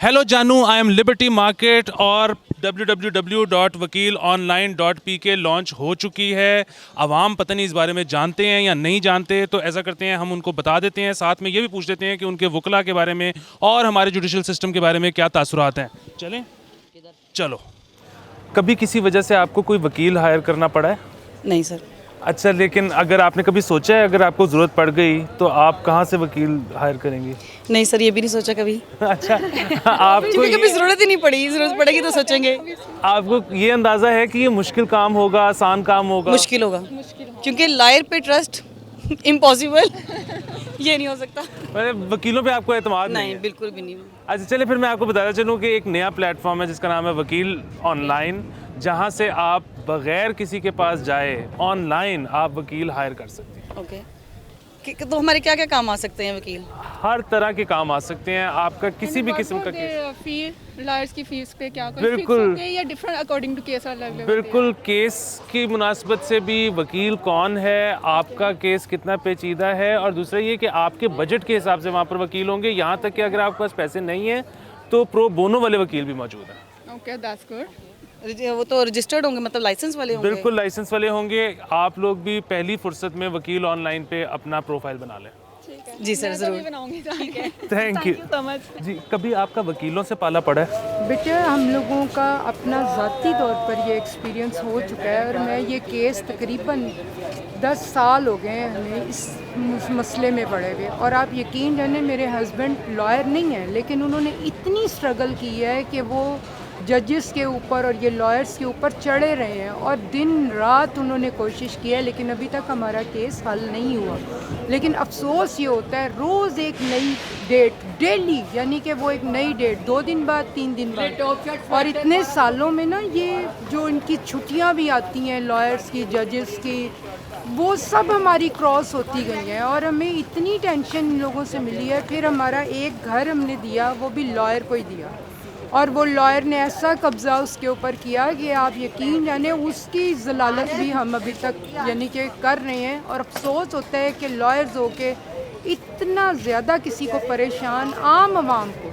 Hello जानू, I am liberty market और www.wakilonline.pk launch हो चुकी है। आवाम पता नहीं इस बारे में जानते हैं या नहीं जानते, तो ऐसा करते हैं हम उनको बता देते हैं, साथ में ये भी पूछ लेते हैं कि उनके वकला के बारे में और हमारे जुडिशल सिस्टम के बारे में क्या तासुरात हैं। चलें, चलो। कभी किसी वजह से आपको कोई वकील हायर करना पड़ा है? नहीं सर। अच्छा, लेकिन अगर आपने कभी सोचा है अगर आपको ज़रूरत पड़ गई तो आप कहाँ से वकील हायर करेंगी? नहीं सर, ये भी नहीं सोचा कभी। अच्छा, आपको क्योंकि कभी ज़रूरत ही नहीं पड़ी, ज़रूरत पड़ेगी तो सोचेंगे। आपको ये अंदाज़ा है कि ये मुश्किल काम होगा, आसान काम होगा? मुश्किल होगा, क्योंकि लायर पे ट्रस्ट इम्पॉसिबल ये नहीं हो सकता। मतलब वकीलों पे आपको एतमाद नहीं नहीं, है? बिल्कुल भी नहीं। अच्छा, चलिए फिर मैं आपको बताता चलूँ कि एक नया प्लेटफॉर्म है जिसका नाम है वकील ऑनलाइन, जहाँ से आप बगैर किसी के पास जाए ऑनलाइन आप वकील हायर कर सकते हैं। ओके, तो हमारे क्या क्या काम आ सकते हैं वकील? हर तरह के काम आ सकते हैं, आपका किसी भी किस्म का केस। फी लॉयर्स की फीस पे क्या कुछ बिल्कुल। फिक्स होते हैं या डिफरेंट अकॉर्डिंग टू केस अलग अलग? बिल्कुल, केस की मुनासबत से भी वकील कौन है, आपका केस कितना पेचीदा है, और दूसरा ये कि आपके बजट के हिसाब से वहाँ पर वकील होंगे। यहाँ तक कि अगर आपके पास पैसे नहीं हैं तो प्रो बोनो वाले वकील भी मौजूद हैं। Okay, that's good. वो तो रजिस्टर्ड होंगे, मतलब लाइसेंस वाले होंगे? बिल्कुल लाइसेंस वाले होंगे। आप लोग भी पहली फुर्सत में वकील ऑनलाइन पे अपना प्रोफाइल बना लें। जी सर, ज़रूर। बनाऊंगी। Thank you so much. जी। कभी आपका वकीलों से पाला पड़ा है? बेटे, हम लोगों का अपना ज़ाती तौर पर ये एक्सपीरियंस हो चुका है और मैं ये केस तकरीबन 10 साल हो गए हैं हमें इस मसले में पड़े हुए। और आप यकीन जाने, मेरे हस्बैंड लॉयर नहीं हैं, लेकिन उन्होंने इतनी स्ट्रगल की है कि वो जजेस के ऊपर और ये लॉयर्स के ऊपर चढ़े रहे हैं और दिन रात उन्होंने कोशिश की है, लेकिन अभी तक हमारा केस हल नहीं हुआ। लेकिन अफसोस ये होता है, रोज़ एक नई डेट, डेली, यानी कि वो एक नई डेट, 2 दिन बाद, 3 दिन बाद, और इतने सालों में ना ये जो इनकी छुट्टियां भी आती हैं लॉयर्स की, जजेस की, वो सब हमारी क्रॉस होती गई हैं और हमें इतनी टेंशन इन लोगों से मिली है। फिर हमारा एक घर हमने दिया, वो भी लॉयर को ही दिया, और वो लॉयर ने ऐसा कब्ज़ा उसके ऊपर किया कि आप यकीन जाने उसकी ज़लालत भी हम अभी तक यानी कि कर रहे हैं। और अफसोस होता है कि लॉयर्स होके इतना ज़्यादा किसी को परेशान, आम आवाम को।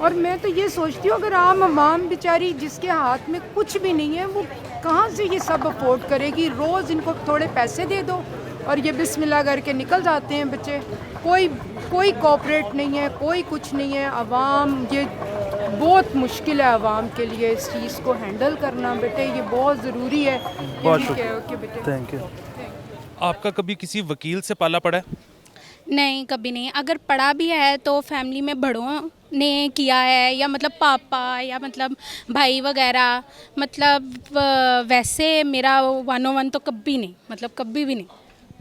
और मैं तो ये सोचती हूँ, अगर आम आवाम बेचारी जिसके हाथ में कुछ भी नहीं है, वो कहाँ से ये सब अफोर्ड करेगी? रोज़ इनको थोड़े पैसे दे दो और ये बिस्मिल्लाह करके निकल जाते हैं बच्चे। कोई कोऑपरेट नहीं है, कोई कुछ नहीं है। आवाम, ये बहुत मुश्किल है आवाम के लिए इस चीज़ को हैंडल करना। बेटे, ये बहुत ज़रूरी है। बहुत बेटे, थैंक यू। आपका कभी किसी वकील से पाला पड़ा है? नहीं, कभी नहीं। अगर पढ़ा भी है तो फैमिली में बड़ों ने किया है, या मतलब पापा या मतलब भाई वगैरह। मतलब वैसे मेरा 101 तो कभी नहीं, मतलब कभी भी नहीं।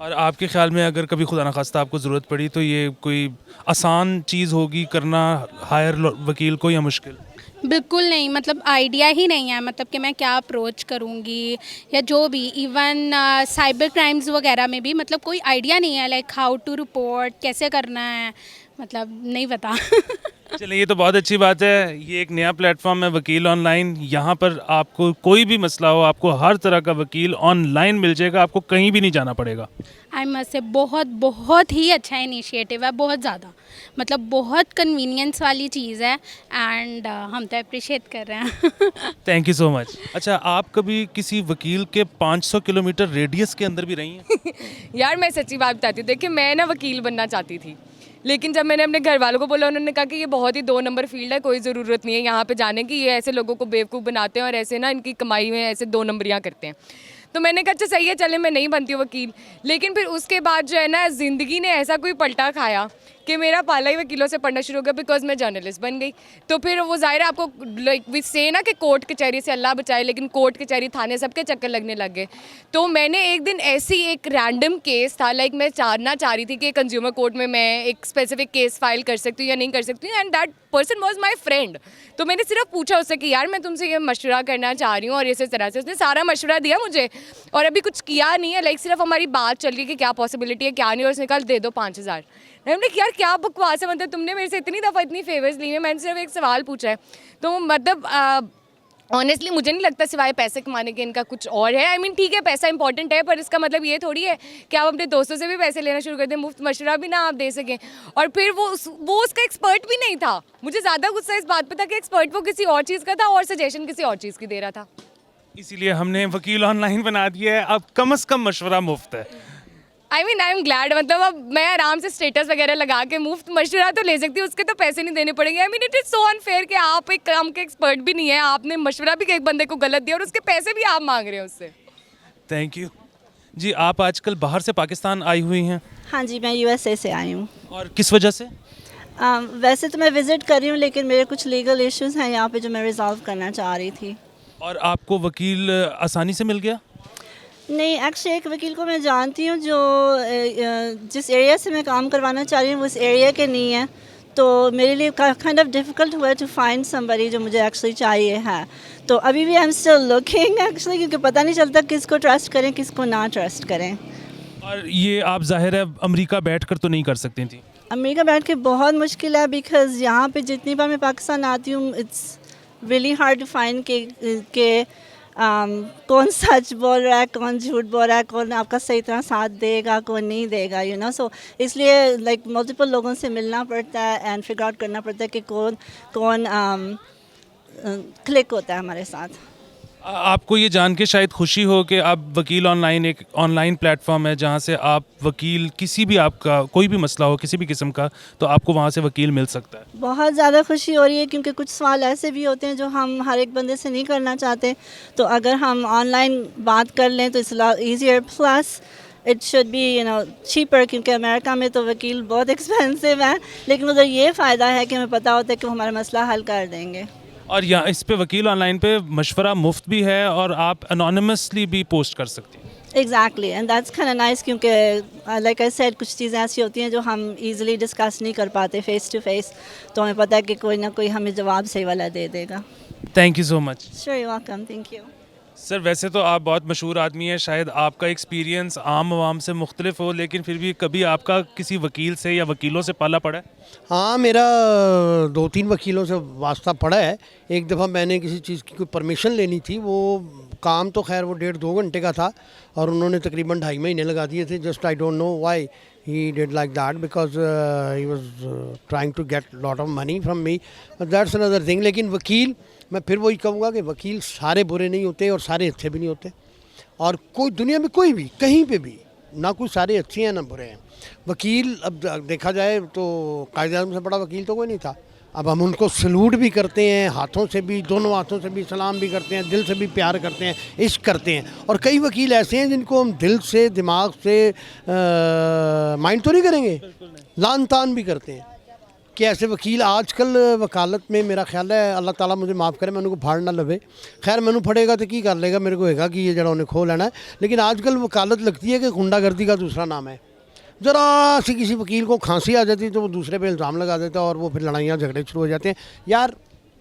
और आपके ख्याल में अगर कभी खुदा न खास्ता आपको ज़रूरत पड़ी तो ये कोई आसान चीज़ होगी करना हायर वकील को, या मुश्किल? बिल्कुल नहीं, मतलब आइडिया ही नहीं है, मतलब कि मैं क्या अप्रोच करूँगी या जो भी। इवन साइबर क्राइम्स वगैरह में भी मतलब कोई आइडिया नहीं है, लाइक हाउ टू रिपोर्ट, कैसे करना है, मतलब नहीं पता। चलिए, ये तो बहुत अच्छी बात है। ये एक नया प्लेटफॉर्म है वकील ऑनलाइन। यहाँ पर आपको कोई भी मसला हो, आपको हर तरह का वकील ऑनलाइन मिल जाएगा, आपको कहीं भी नहीं जाना पड़ेगा। आई मस्ट से बहुत ही अच्छा इनिशिएटिव है, बहुत ज़्यादा, मतलब बहुत कन्वीनियंस वाली चीज़ है। एंड हम तो अप्रिशिएट कर रहे हैं। Thank you so much. अच्छा, आप कभी किसी वकील के 500 किलोमीटर रेडियस के अंदर भी रही हैं? यार, मैं सच्ची बात बताती हूँ। देखिए, मैं ना वकील बनना चाहती थी, लेकिन जब मैंने अपने घर वालों को बोला, उन्होंने कहा कि ये बहुत ही 2 नंबर फील्ड है, कोई ज़रूरत नहीं है यहाँ पे जाने की, ये ऐसे लोगों को बेवकूफ़ बनाते हैं और ऐसे ना इनकी कमाई में ऐसे 2 नंबरियाँ करते हैं। तो मैंने कहा अच्छा सही है, चले मैं नहीं बनती हूँ वकील। लेकिन फिर उसके बाद जो है ना, ज़िंदगी ने ऐसा कोई पलटा खाया कि मेरा पाला ही वकीलों से पढ़ना शुरू हो गया, बिकॉज मैं जर्नलिस्ट बन गई। तो फिर वो ज़ाहिर है, आपको लाइक वी से ना कि कोर्ट कचहरी से अल्लाह बचाए, लेकिन कोर्ट कचहरी थाने सबके चक्कर लगने लग गए। तो मैंने एक दिन ऐसी एक रैंडम केस था, लाइक मैं जानना चाह रही थी कि कंज्यूमर कोर्ट में मैं एक स्पेसिफिक केस फाइल कर सकती हूँ या नहीं कर सकती हूँ, and that person was my friend. तो मैंने सिर्फ पूछा उससे कि यार मैं तुमसे ये मशवरा करना चाह रही हूँ और इस तरह से। उसने सारा मशवरा दिया मुझे और अभी कुछ किया नहीं है, लाइक सिर्फ हमारी बात चल रही है कि क्या पॉसिबिलिटी है क्या नहीं, और उसने कहा दे दो 5000। मैंने कहा यार क्या बकवास है, मतलब तुमने मेरे से इतनी दफ़ा इतनी फेवर्स ली है, मैंने सिर्फ एक सवाल पूछा है। तो मतलब ऑनेस्टली मुझे नहीं लगता सिवाय पैसे कमाने के इनका कुछ और है। आई मीन ठीक है, पैसा इंपॉर्टेंट है, पर इसका मतलब ये थोड़ी है कि आप अपने दोस्तों से भी पैसे लेना शुरू कर दें, मुफ्त मशवरा भी ना आप दे सकें। और फिर वो उसका एक्सपर्ट भी नहीं था। मुझे ज़्यादा गुस्सा इस बात पर था कि एक्सपर्ट वो किसी और चीज़ का था और सजेशन किसी और चीज़ की दे रहा था। इसीलिए हमने वकील ऑनलाइन बना दिया है, अब कम से कम मशवरा मुफ्त है। आई एम ग्लैड, मतलब अब मैं आराम से स्टेटस वगैरह लगा के मुफ्त मशवरा तो ले सकती हूँ, उसके तो पैसे नहीं देने पड़ेंगे। I mean it is so unfair कि आप एक काम के एक्सपर्ट भी नहीं है, आपने मशवरा भी एक बंदे को गलत दिया और उसके पैसे भी आप मांग रहे हो उससे। थैंक यू जी। आप आजकल बाहर से पाकिस्तान आई हुई हैं, हाँ जी, मैं यूएसए से आई हूँ। और किस वजह से? वैसे तो मैं विज़िट कर रही हूँ, लेकिन मेरे कुछ लीगल इश्यूज़ हैं यहाँ पे जो मैं रिजॉल्व करना चाह रही थी। और आपको वकील आसानी से मिल गया? नहीं, एक्चुअली एक वकील को मैं जानती हूँ जो जिस एरिया से मैं काम करवाना चाह रही हूँ उस एरिया के नहीं है, तो मेरे लिए काइंड ऑफ डिफ़िकल्ट हुआ टू फाइंड समबडी जो मुझे एक्चुअली चाहिए है। तो अभी भी I am still looking actually, क्योंकि पता नहीं चलता किसको ट्रस्ट करें किसको ना ट्रस्ट करें। और ये आप जाहिर है अमेरिका बैठकर तो नहीं कर सकती थी? अमेरिका बैठ के बहुत मुश्किल है, बिकॉज़ यहाँ पे जितनी बार मैं पाकिस्तान आती हूँ it's really hard to find के कौन सच बोल रहा है, कौन झूठ बोल रहा है, कौन आपका सही तरह साथ देगा, कौन नहीं देगा, यू नो। सो इसलिए लाइक मल्टीपल लोगों से मिलना पड़ता है एंड फिगर आउट करना पड़ता है कि कौन क्लिक होता है हमारे साथ। आपको ये जान के शायद खुशी हो कि अब वकील ऑनलाइन एक ऑनलाइन प्लेटफॉर्म है जहाँ से आप वकील किसी भी आपका कोई भी मसला हो किसी भी किस्म का, तो आपको वहाँ से वकील मिल सकता है। बहुत ज़्यादा खुशी हो रही है, क्योंकि कुछ सवाल ऐसे भी होते हैं जो हम हर एक बंदे से नहीं करना चाहते, तो अगर हम ऑनलाइन बात कर लें तो it's easier, plus it should be you know cheaper, क्योंकि अमेरिका में तो वकील बहुत एक्सपेंसिव है, लेकिन उधर ये फ़ायदा है कि हमें पता होता है कि वो हमारा मसला हल कर देंगे। और यहाँ इस पे वकील ऑनलाइन पे मशवरा मुफ्त भी है और आप अनोनिमसली भी पोस्ट कर सकती हैं। Exactly, and that's kind of nice, क्योंकि लाइक आई सेड कुछ चीज़ें ऐसी होती हैं जो हम इजीली डिस्कस नहीं कर पाते फेस टू फेस, तो हमें पता है कि कोई ना कोई हमें जवाब सही वाला दे देगा। Thank you so much. Sure, you welcome, thank you. Sir वैसे तो आप बहुत मशहूर आदमी हैं, शायद आपका एक्सपीरियंस आम आवाम से मुख्तलिफ हो, लेकिन फिर भी कभी आपका किसी वकील से या वकीलों से पाला पड़ा है? हाँ, मेरा 2-3 वकीलों से वास्ता पड़ा है। एक दफ़ा मैंने किसी चीज़ की कोई परमिशन लेनी थी, वो काम तो खैर वो 1.5-2 घंटे का था और उन्होंने तकरीबन 2.5 महीने लगा दिए थे। Just I don't know why he did like that, because he was trying to get lot of money from me, that's another thing. लेकिन वकील, मैं फिर वही कहूँगा कि वकील सारे बुरे नहीं होते और सारे अच्छे भी नहीं होते, और कोई दुनिया में कोई भी कहीं पे भी ना कोई सारे अच्छे हैं ना बुरे हैं। वकील, अब देखा जाए तो कायदे-ए-आज़म से बड़ा वकील तो कोई नहीं था। अब हम उनको सलूट भी करते हैं, हाथों से भी, दोनों हाथों से भी सलाम भी करते हैं, दिल से भी प्यार करते हैं, इश्क करते हैं। और कई वकील ऐसे हैं जिनको हम दिल से, दिमाग से माइंड तो नहीं करेंगे, लान तान भी करते हैं कि ऐसे वकील आजकल वकालत में, मेरा ख्याल है, अल्लाह ताला मुझे माफ़ करे, मैंने को फाड़ ना लवे, खैर मैंने फड़ेगा तो की कर लेगा, मेरे को हैगा कि ये जरा उन्हें खो लेना है। लेकिन आजकल वकालत लगती है कि गुंडागर्दी का दूसरा नाम है। ज़रा सी किसी वकील को खांसी आ जाती तो वो दूसरे पे इल्ज़ाम लगा देता और वो फिर लड़ाइयाँ झगड़े शुरू हो जाते हैं। यार,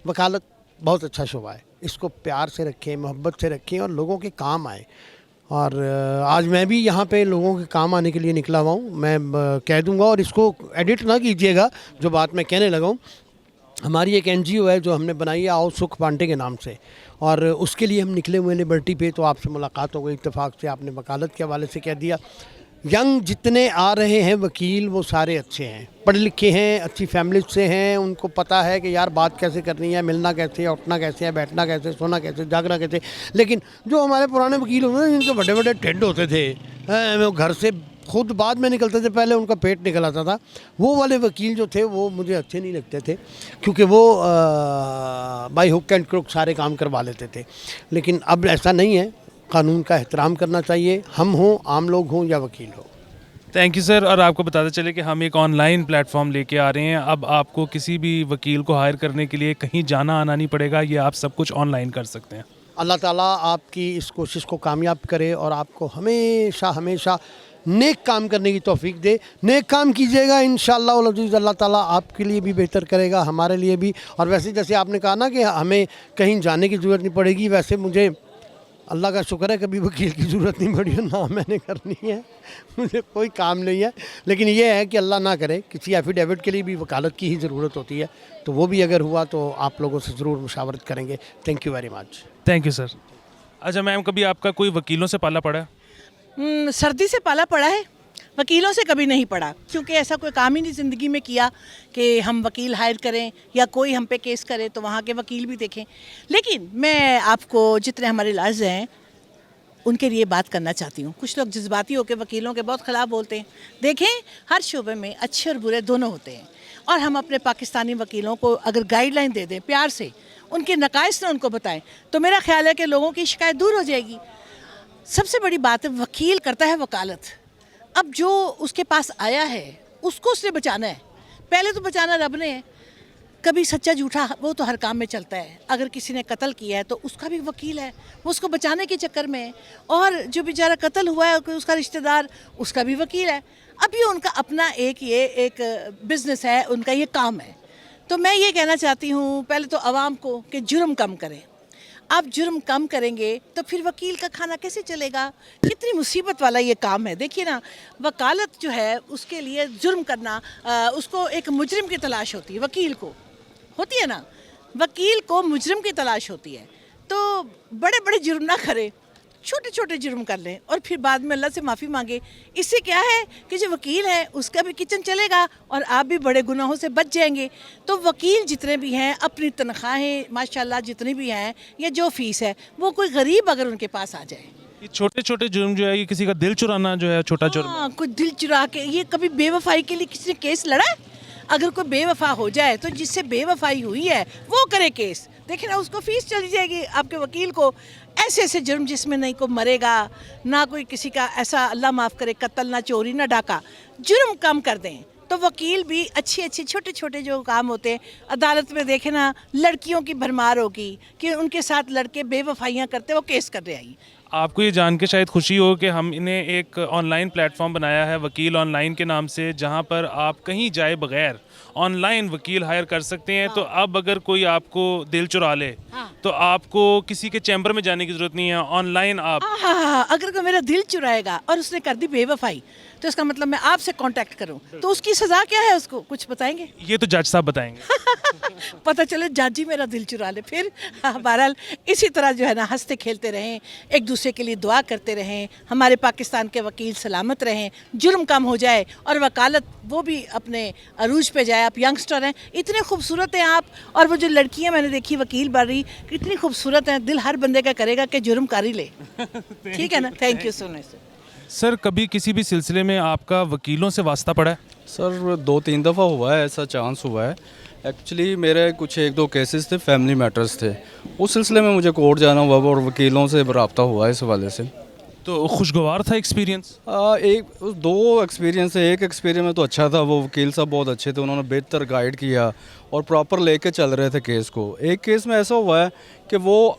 वकालत बहुत अच्छा शोबा है, इसको प्यार से रखें, मोहब्बत से रखें और लोगों के काम आए। और आज मैं भी यहाँ पे लोगों के काम आने के लिए निकला हुआ हूँ। मैं कह दूँगा, और इसको एडिट ना कीजिएगा जो बात मैं कहने लगा हूँ। हमारी एक NGO है जो हमने बनाई है, आओ सुख बांटे के नाम से, और उसके लिए हम निकले हुए लिबर्टी पे। तो आपसे मुलाकात हो गई इत्तेफाक से, आपने वकालत के हवाले से कह दिया। यंग जितने आ रहे हैं वकील, वो सारे अच्छे हैं, पढ़े लिखे हैं, अच्छी फैमिली से हैं, उनको पता है कि यार बात कैसे करनी है, मिलना कैसे है, उठना कैसे है, बैठना कैसे, सोना कैसे, जागना कैसे। लेकिन जो हमारे पुराने वकील होते थे जिनके बड़े बड़े टेड होते थे, वो घर से खुद बाद में निकलते थे, पहले उनका पेट निकल आता था, वो वाले वकील जो थे वो मुझे अच्छे नहीं लगते थे, क्योंकि वो बाई हुक एंड क्रुक सारे काम करवा लेते थे। लेकिन अब ऐसा नहीं है, कानून का एहतराम करना चाहिए, हम हों, आम लोग हों या वकील हो। Thank you sir. और आपको बताते चले कि हम एक ऑनलाइन प्लेटफॉर्म लेके आ रहे हैं। अब आपको किसी भी वकील को हायर करने के लिए कहीं जाना आना नहीं पड़ेगा, ये आप सब कुछ ऑनलाइन कर सकते हैं। अल्लाह ताला आपकी इस कोशिश को कामयाब करे और आपको हमेशा हमेशा नेक काम करने की तौफीक दे। नेक काम कीजिएगा, इंशाअल्लाह अज़ीज़ अल्लाह ताला आपके लिए भी बेहतर करेगा, हमारे लिए भी। और वैसे जैसे आपने कहा ना कि हमें कहीं जाने की ज़रूरत नहीं पड़ेगी, वैसे मुझे अल्लाह का शुक्र है कभी वकील की ज़रूरत नहीं पड़ी, ना मैंने करनी है, मुझे कोई काम नहीं है। लेकिन ये है कि अल्लाह ना करे, किसी एफिडेविट के लिए भी वकालत की ही ज़रूरत होती है, तो वो भी अगर हुआ तो आप लोगों से ज़रूर मुशावरत करेंगे। Thank you very much. Thank you sir. अच्छा मैम, कभी आपका कोई वकीलों से पाला पड़ा है? सर्दी से पाला पड़ा है, वकीलों से कभी नहीं पड़ा, क्योंकि ऐसा कोई काम ही नहीं ज़िंदगी में किया कि हम वकील हायर करें या कोई हम पे केस करे तो वहाँ के वकील भी देखें। लेकिन मैं आपको जितने हमारे लॉयर्स हैं उनके लिए बात करना चाहती हूँ। कुछ लोग जज्बाती होकर वकीलों के बहुत ख़िलाफ़ बोलते हैं। देखें, हर शोबे में अच्छे और बुरे दोनों होते हैं, और हम अपने पाकिस्तानी वकीलों को अगर गाइडलाइन दे दें प्यार से, उनके नकाइस ना उनको बताएं, तो मेरा ख्याल है कि लोगों की शिकायत दूर हो जाएगी। सबसे बड़ी बात है, वकील करता है वकालत। अब जो उसके पास आया है उसको उसने बचाना है, पहले तो बचाना रब ने है। कभी सच्चा झूठा वो तो हर काम में चलता है। अगर किसी ने कत्ल किया है तो उसका भी वकील है, वो उसको बचाने के चक्कर में है। और जो बेचारा कत्ल हुआ है उसका रिश्तेदार, उसका भी वकील है। अब ये उनका अपना एक बिजनेस है, उनका ये काम है। तो मैं ये कहना चाहती हूँ पहले तो आवाम को कि जुर्म कम करें। आप जुर्म कम करेंगे तो फिर वकील का खाना कैसे चलेगा? कितनी मुसीबत वाला ये काम है। देखिए ना, वकालत जो है उसके लिए जुर्म करना, उसको एक मुजरिम की तलाश होती है, वकील को होती है ना, वकील को मुजरिम की तलाश होती है। तो बड़े बड़े जुर्म ना करें, छोटे छोटे जुर्म कर लें और फिर बाद में अल्लाह से माफ़ी मांगे। इससे क्या है कि जो वकील है उसका भी किचन चलेगा और आप भी बड़े गुनाहों से बच जाएंगे। तो वकील जितने भी हैं, अपनी तनख्वाहें माशाल्लाह जितनी भी हैं या जो फ़ीस है, वो कोई गरीब अगर उनके पास आ जाए। ये छोटे छोटे जुर्म जो है, ये किसी का दिल चुराना जो है छोटा जुर्म है। हाँ, कोई दिल चुरा के, ये कभी बेवफाई के लिए किसी ने केस लड़ा है? अगर कोई बेवफा हो जाए तो जिससे बेवफाई हुई है वो करे केस, देखिए ना, उसको फीस चली जाएगी आपके वकील को। ऐसे ऐसे जुर्म जिसमें नहीं कोई मरेगा, ना कोई किसी का ऐसा अल्लाह माफ़ करे कत्ल, ना चोरी, ना डाका, जुर्म कम कर दें तो वकील भी अच्छे अच्छे छोटे छोटे जो काम होते हैं अदालत में, देखे ना, लड़कियों की भरमार होगी कि उनके साथ लड़के बेवफाइयाँ करते, वो केस कर रहे आई। आपको ये जान के शायद खुशी हो कि हमने एक ऑनलाइन प्लेटफॉर्म बनाया है वकील ऑनलाइन के नाम से, जहां पर आप कहीं जाए बगैर ऑनलाइन वकील हायर कर सकते हैं। तो अब अगर कोई आपको दिल चुरा ले तो आपको किसी के चैम्बर में जाने की ज़रूरत नहीं है, ऑनलाइन आप। हाँ, अगर कोई मेरा दिल चुराएगा और उसने कर दी बेवफाई, तो इसका मतलब मैं आपसे कांटेक्ट करूं तो उसकी सज़ा क्या है, उसको कुछ बताएंगे? ये तो जज साहब बताएंगे। पता चले जज ही मेरा दिल चुरा ले फिर। बहरहाल इसी तरह जो है ना, हंसते खेलते रहें, एक दूसरे के लिए दुआ करते रहें, हमारे पाकिस्तान के वकील सलामत रहें, जुर्म कम हो जाए और वकालत वो भी अपने अरूज पे जाए। आप यंगस्टर हैं, इतने खूबसूरत हैं आप, और वो जो लड़कियां मैंने देखी वकील बन रही, कितनी खूबसूरत हैं। दिल हर बंदे का करेगा कि जुर्म कर ही ले। ठीक है ना, thank you so much. Sir, कभी किसी भी सिलसिले में आपका वकीलों से वास्ता पड़ा है? सर 2-3 दफ़ा हुआ है, ऐसा चांस हुआ है। एक्चुअली मेरे कुछ 1-2 केसेस थे, फैमिली मैटर्स थे, उस सिलसिले में मुझे कोर्ट जाना हुआ और वकीलों से रब्ता हुआ इस हवाले से। तो खुशगवार था एक्सपीरियंस? एक 2 एक्सपीरियंस है। एक एक्सपीरियंस में तो अच्छा था, वो वकील साहब बहुत अच्छे थे, उन्होंने बेहतर गाइड किया और प्रॉपर लेके चल रहे थे केस को। एक केस में ऐसा हुआ है कि वो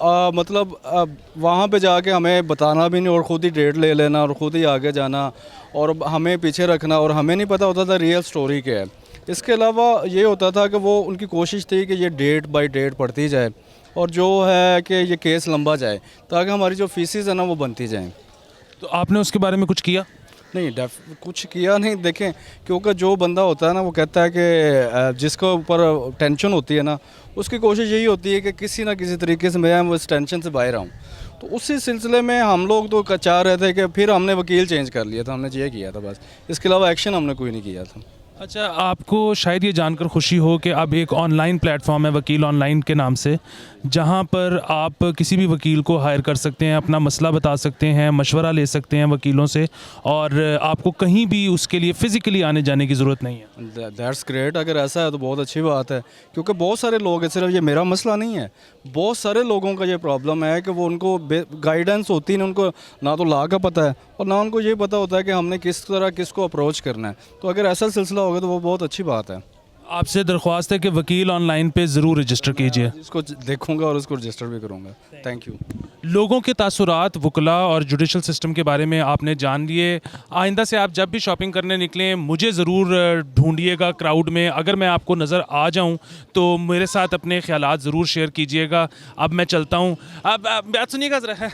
वहाँ पे जाके हमें बताना भी नहीं और ख़ुद ही डेट ले लेना और ख़ुद ही आगे जाना और हमें पीछे रखना, और हमें नहीं पता होता था रियल स्टोरी क्या है। इसके अलावा ये होता था कि वो उनकी कोशिश थी कि ये डेट बाय डेट पढ़ती जाए और जो है कि ये केस लंबा जाए ताकि हमारी जो फीसिस है ना वो बनती जाएँ। तो आपने उसके बारे में कुछ किया? नहीं, कुछ किया नहीं। देखें, क्योंकि जो बंदा होता है ना, वो कहता है कि जिसके ऊपर टेंशन होती है ना, उसकी कोशिश यही होती है कि किसी ना किसी तरीके से मैं इस टेंशन से बाहर आऊँ। तो उसी सिलसिले में हम लोग तो चाह रहे थे कि फिर हमने वकील चेंज कर लिया था, हमने ये किया था बस, इसके अलावा एक्शन हमने कोई नहीं किया था। अच्छा, आपको शायद ये जानकर खुशी हो कि अब एक ऑनलाइन प्लेटफॉर्म है वकील ऑनलाइन के नाम से, जहां पर आप किसी भी वकील को हायर कर सकते हैं, अपना मसला बता सकते हैं, मशवरा ले सकते हैं वकीलों से, और आपको कहीं भी उसके लिए फ़िज़िकली आने जाने की ज़रूरत नहीं है। That's great. अगर ऐसा है तो बहुत अच्छी बात है, क्योंकि बहुत सारे लोग हैं, सिर्फ ये मेरा मसला नहीं है, बहुत सारे लोगों का ये प्रॉब्लम है कि वो उनको गाइडेंस होती है, उनको ना तो लॉ का पता है और ना उनको ये पता होता है कि हमने किस तरह किसको अप्रोच करना है। तो अगर ऐसा सिलसिला होगा तो वो बहुत अच्छी बात है। आपसे दरख्वास्त है कि वकील ऑनलाइन पे ज़रूर रजिस्टर कीजिए। इसको देखूंगा और उसको रजिस्टर भी करूंगा। Thank you. लोगों के तासुरात वकला और जुडिशल सिस्टम के बारे में आपने जान लिए। आइंदा से आप जब भी शॉपिंग करने निकलें मुझे ज़रूर ढूंढिएगा क्राउड में। अगर मैं आपको नज़र आ जाऊं तो मेरे साथ अपने ख्यालात ज़रूर शेयर कीजिएगा। अब मैं चलता हूँ। अब बात सुनिएगा ज़रा।